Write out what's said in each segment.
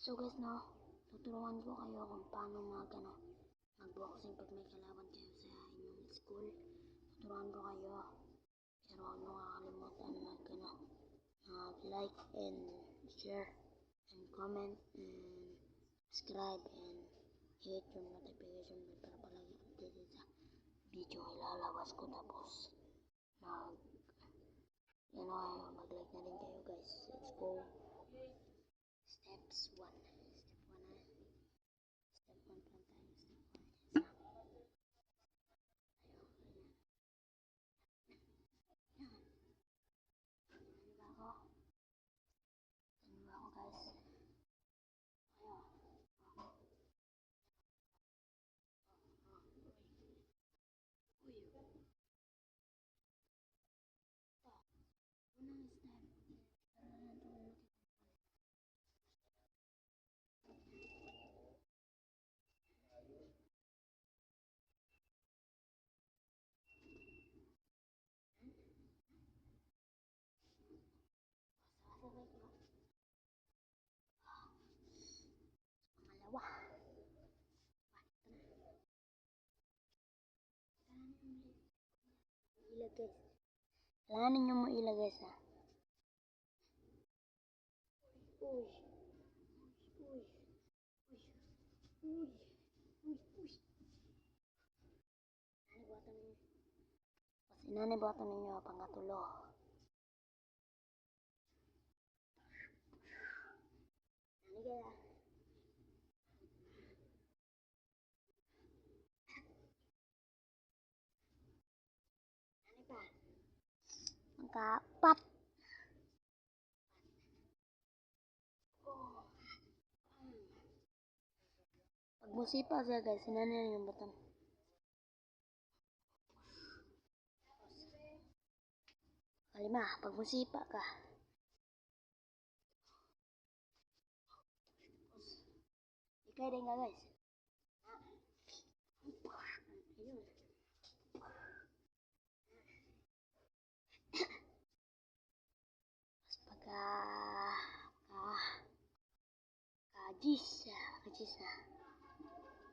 So guys, no, tuturuan ko kayo kung paano mag-boxing pag may kalaban kayo sa inyong school. Tuturuan ko kayo. Pero huwag nyo kakalimutan mag-like and share and comment and subscribe and hit yung notification bell para palagi updated sa video ilalabas ko. Tapos mag-like na rin kayo guys. Let's go. Steps 1. Step 1 pa tayo. Step 1. Ano ba ako? Guys? Unang step. Pangalawa. Ilagay. Kailangan ninyo mo ilagay sa uy. Inanibuatan ninyo pangkatulo. Nanigaya. Pangka-4. Pag musipa siya guys, sinanin yung button. Kalima, pag musipa ka. Ikay din ka guys. Ayun. Tapos Jis na.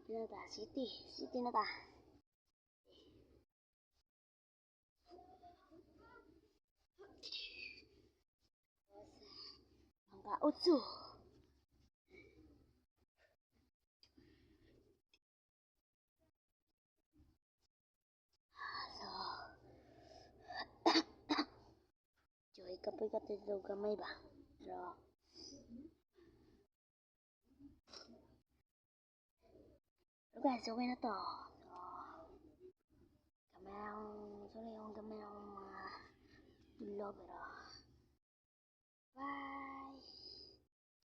Ano ta? City na ta. Pangka-8. So, ikapoy ka dito gamay ba? Pero guys, okay na to. So, gamay akong mga tulo pero